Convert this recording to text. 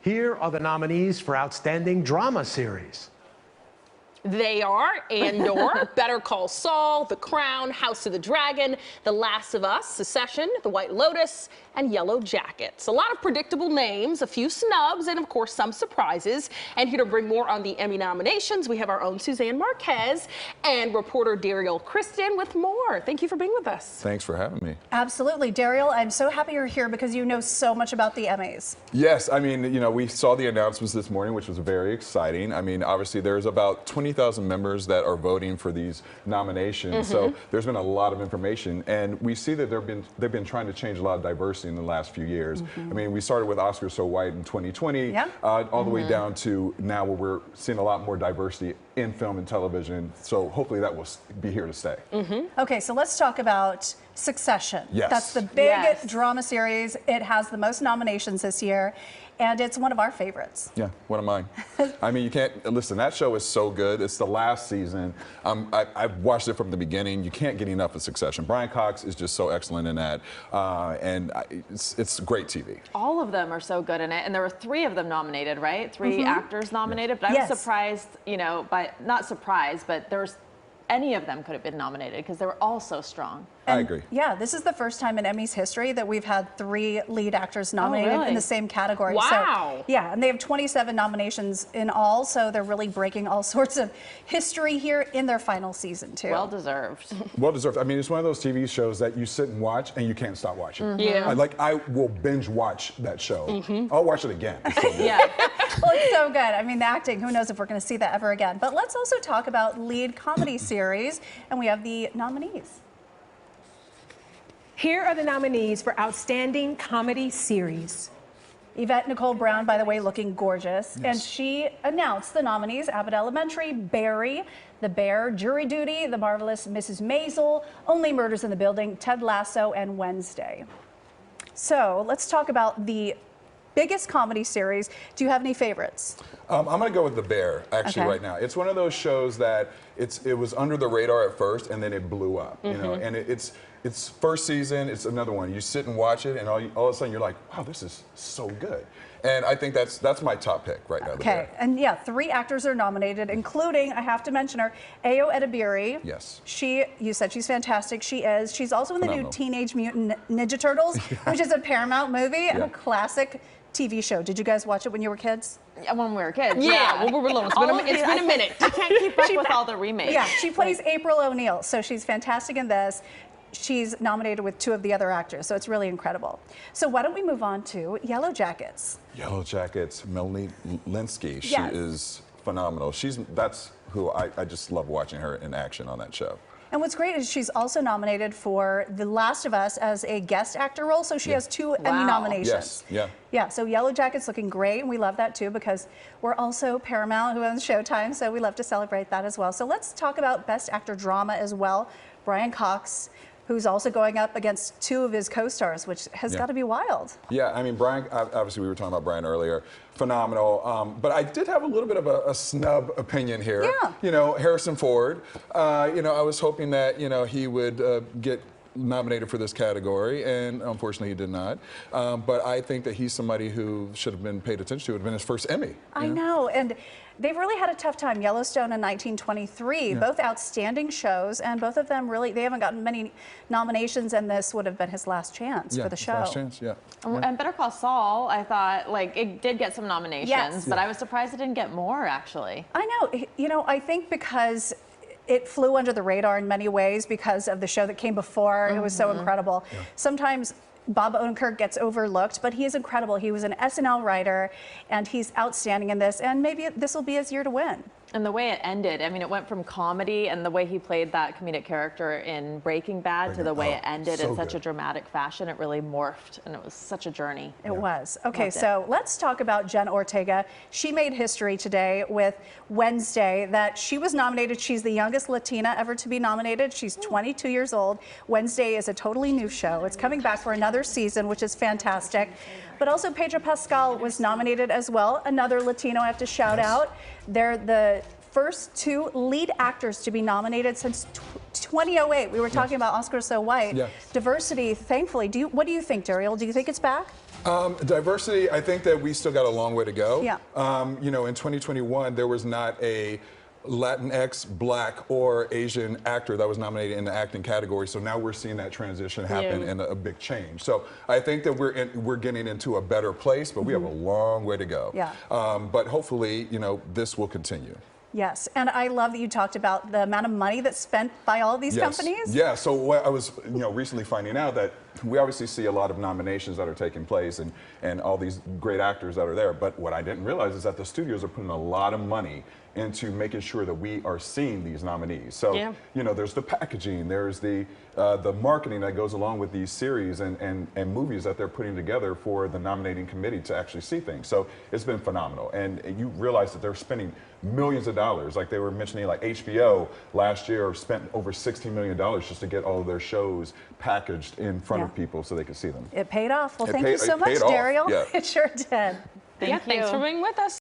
Here are the nominees for Outstanding Drama Series. They are Andor, Better Call Saul, The Crown, House of the Dragon, The Last of Us, Succession, The White Lotus, and Yellow Jackets. A lot of predictable names, a few snubs, and of course some surprises. And here to bring more on the Emmy nominations, we have our own Suzanne Marques and reporter Derrial Christon with more. Thank you for being with us. Thanks for having me. Absolutely. Derrial, I'm so happy you're here because you know so much about the Emmys. Yes, I mean, you know, we saw the announcements this morning, which was very exciting. I mean, obviously there's about 20,000 members that are voting for these nominations. So there's been a lot of information, and we see that they've been trying to change a lot of diversity in the last few years. I mean, we started with Oscars So White in 2020, all the way down to now where we're seeing a lot more diversity in film and television. So hopefully that will be here to stay. Okay, so let's talk about Succession. Yes. That's the big drama series. It has the most nominations this year, and it's one of our favorites. Yeah, one of mine. I mean, you can't, listen, that show is so good. It's the last season. I've watched it from the beginning. You can't get enough of Succession. Brian Cox is just so excellent in that, and it's great TV. All of them are so good in it, and there were 3 of them nominated, right? 3 actors nominated, but I was surprised, you know, not surprised, but there was any of them could have been nominated because they were all so strong. I agree. Yeah, this is the first time in Emmy's history that we've had 3 lead actors nominated in the same category. Wow. So, yeah, and they have 27 nominations in all, so they're really breaking all sorts of history here in their final season, too. Well deserved. Well deserved. I mean, it's one of those TV shows that you sit and watch and you can't stop watching. Yeah. I will binge watch that show. I'll watch it again. It's so good. Yeah. Well, it's so good. I mean, the acting, who knows if we're going to see that ever again. But let's also talk about lead comedy series, and we have the nominees. Here are the nominees for Outstanding Comedy Series. Yvette Nicole Brown, by the way, looking gorgeous. And she announced the nominees: Abbott Elementary, Barry, The Bear, Jury Duty, The Marvelous Mrs. Maisel, Only Murders in the Building, Ted Lasso, and Wednesday. So let's talk about the biggest comedy series. Do you have any favorites? I'm going to go with The Bear, actually, right now. It's one of those shows that it was under the radar at first, and then it blew up. You know, and it's first season. It's another one. You sit and watch it, and all of a sudden you're like, wow, this is so good. And I think that's my top pick right now. Okay, and yeah, 3 actors are nominated, including, I have to mention her, Ayo Edebiri. Yes. You said she's fantastic. She is. She's also in the new Teenage Mutant Ninja Turtles, which is a Paramount movie and a classic TV show. Did you guys watch it when you were kids? When we were kids. Yeah, when we were little. It's been a minute. I can't keep up with all the remakes. Yeah, she plays April O'Neil, so she's fantastic in this. She's nominated with 2 of the other actors, so it's really incredible. So why don't we move on to Yellow Jackets? Yellow Jackets, Melanie Linsky. She is phenomenal. That's who I just love watching her in action on that show. And what's great is she's also nominated for The Last of Us as a guest actor role, so she has 2 Emmy nominations. Yes, yeah, so Yellow Jacket's looking great, and we love that too because we're also Paramount, who owns Showtime, so we love to celebrate that as well. So let's talk about Best Actor Drama as well. Brian Cox, who's also going up against 2 of his co-stars, which has got to be wild. Yeah, I mean, Brian, obviously we were talking about Brian earlier, phenomenal. But I did have a little bit of a snub opinion here. Yeah. You know, Harrison Ford, you know, I was hoping that, you know, he would get nominated for this category, and unfortunately he did not. But I think that he's somebody who should have been paid attention to. It would have been his first Emmy. I know, and they've really had a tough time. Yellowstone and 1923, both outstanding shows, and both of them really, they haven't gotten many nominations, and this would have been his last chance for the show. Last chance, And Better Call Saul, I thought, like, it did get some nominations, but I was surprised it didn't get more, actually. I know, you know, I think because it flew under the radar in many ways because of the show that came before. It was so incredible. Sometimes Bob Odenkirk gets overlooked, but he is incredible. He was an SNL writer, and he's outstanding in this, and maybe this will be his year to win. And the way it ended, I mean, it went from comedy and the way he played that comedic character in Breaking Bad to the way it ended in such a dramatic fashion. It really morphed, and it was such a journey. It was. Okay, so let's talk about Jen Ortega. She made history today with Wednesday, that she was nominated. She's the youngest Latina ever to be nominated. She's 22 years old. Wednesday is a totally new show. It's coming back for another season, which is fantastic. But also Pedro Pascal was nominated as well. Another Latino I have to shout out. They're the first 2 lead actors to be nominated since 2008. We were talking about Oscars So White. Diversity, thankfully. What do you think, Derrial? Do you think it's back? Diversity, I think that we still got a long way to go. Yeah. You know, in 2021, there was not a Latinx, Black, or Asian actor that was nominated in the acting category. So now we're seeing that transition happen and a big change. So I think that we're getting into a better place, but we have a long way to go. Yeah. But hopefully, you know, this will continue. Yes, and I love that you talked about the amount of money that's spent by all of these companies. Yeah, so what I was recently finding out that we obviously see a lot of nominations that are taking place and all these great actors that are there, but what I didn't realize is that the studios are putting a lot of money into making sure that we are seeing these nominees. So, you know, there's the packaging, there's the marketing that goes along with these series and movies that they're putting together for the nominating committee to actually see things. So it's been phenomenal. And you realize that they're spending millions of dollars. Like they were mentioning, like HBO last year spent over $16 million just to get all of their shows packaged in front of people so they could see them. It paid off. Well, thank you so much, Derrial. Yeah. It sure did. Thanks for being with us.